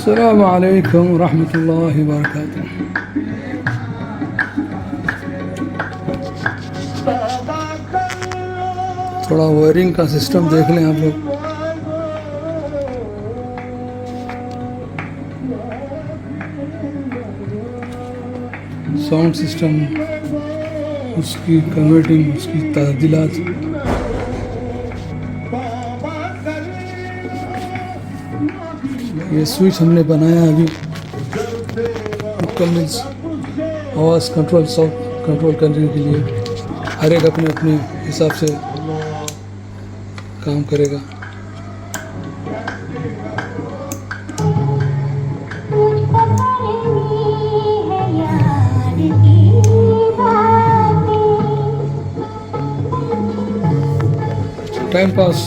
अस्सलाम वालेकुम रहमतुल्लाहि व बरकातुहू। थोड़ा वायरिंग का सिस्टम देख लें आप लोग। साउंड सिस्टम, उसकी कन्वर्टिंग, उसकी तादिलात। ये स्विच हमने बनाया अभी मुकम्मल आवाज़ कंट्रोल, साउंड कंट्रोल करने के लिए। हर एक अपने अपने हिसाब से काम करेगा। Time pass